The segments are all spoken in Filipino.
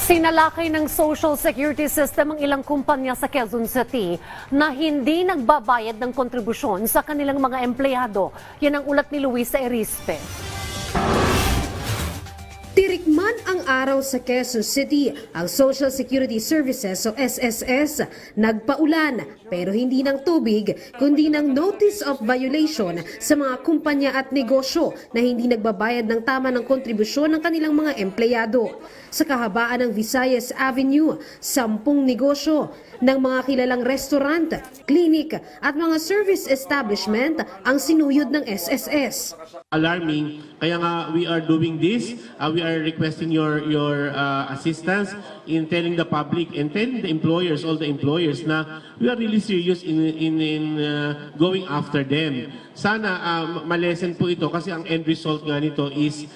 Sinalakay ng Social Security System ang ilang kumpanya sa Quezon City na hindi nagbabayad ng kontribusyon sa kanilang mga empleyado. Yan ang ulat ni Luisa Erispe. Tirikman ang araw sa Quezon City ang Social Security Services o SSS. Nagpaulan pero hindi ng tubig kundi ng notice of violation sa mga kumpanya at negosyo na hindi nagbabayad ng tama ng kontribusyon ng kanilang mga empleyado. Sa kahabaan ng Visayas Avenue, 10 negosyo ng mga kilalang restaurant, clinic at mga service establishment ang sinuyod ng SSS. Alarming, kaya nga we are doing this. We are requesting your assistance in telling the public and telling the employers, all the employers, na we are really serious in going after them. Sana malesen po ito kasi ang end result nga nito is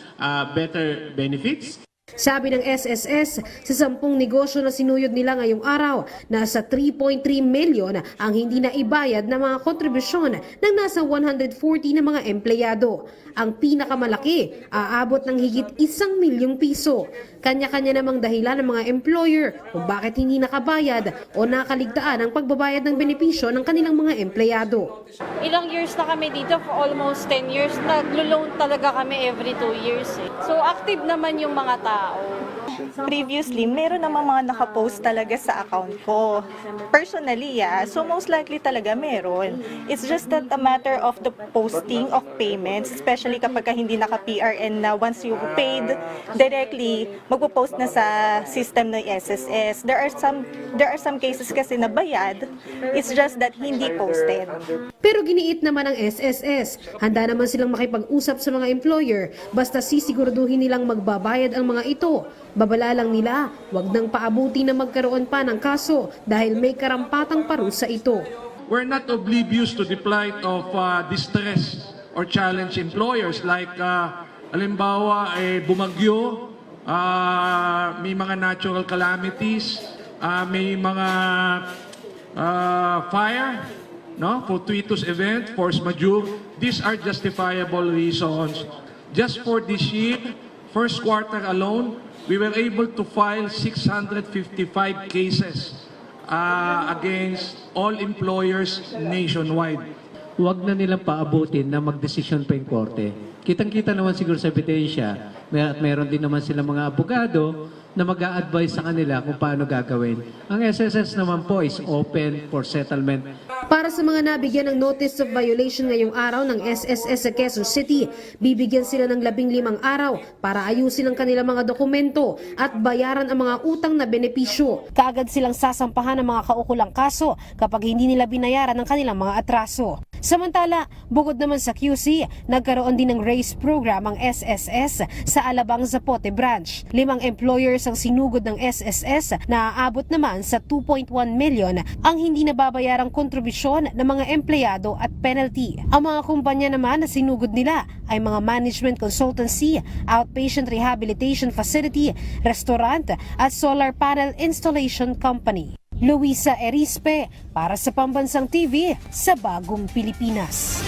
better benefits. Sabi ng SSS, sa 10 negosyo na sinuyod nila ngayong araw, nasa 3.3 milyon ang hindi na ibayad na mga kontribusyon ng nasa 140 na mga empleyado. Ang pinakamalaki, aabot ng higit 1 milyong piso. Kanya-kanya namang dahilan ng mga employer kung bakit hindi nakabayad o nakaligtaan ang pagbabayad ng benepisyo ng kanilang mga empleyado. Ilang years na kami dito, for almost 10 years, naglo-loan talaga kami every 2 years. So active naman yung mga tao. Previously, meron namang mga nakapost talaga sa account ko. Personally, so most likely talaga meron. It's just that a matter of the posting of payments, especially kapag hindi naka-PRN na once you paid directly, magpo-post na sa system ng SSS. There are some cases kasi na bayad, it's just that hindi posted. Pero giniit naman ng SSS, handa naman silang makipag-usap sa mga employer basta sisiguraduhin nilang magbabayad ang mga ito. Babala lang nila, wag nang paabuti na magkaroon pa ng kaso dahil may karampatang parusa ito. We're not oblivious to the plight of distress or challenge employers like halimbawa bumagyo, may mga natural calamities, may mga fire, no, fortuitous event, force majeure. These are justifiable reasons. Just for this year, first quarter alone, we were able to file 655 cases against all employers nationwide. Huwag na nilang paabutin na magdesisyon pa yung korte. Kitang-kita naman siguro sa ebidensya at meron din naman silang mga abogado na mag-a-advise sa kanila kung paano gagawin. Ang SSS naman po is open for settlement. Para sa mga nabigyan ng notice of violation ngayong araw ng SSS sa Quezon City, bibigyan sila ng 15 araw para ayusin ang kanilang mga dokumento at bayaran ang mga utang na benepisyo. Kaagad silang sasampahan ng mga kaukulang kaso kapag hindi nila binayaran ang kanilang mga atraso. Samantala, bukod naman sa QC, nagkaroon din ng raise program ang SSS sa Alabang Zapote Branch. 5 employers ang sinugod ng SSS na aabot naman sa 2.1 million ang hindi nababayarang kontribusyon ng mga empleyado at penalty. Ang mga kumpanya naman na sinugod nila ay mga management consultancy, outpatient rehabilitation facility, restaurant at solar panel installation company. Luisa Erispe para sa Pambansang TV sa Bagong Pilipinas.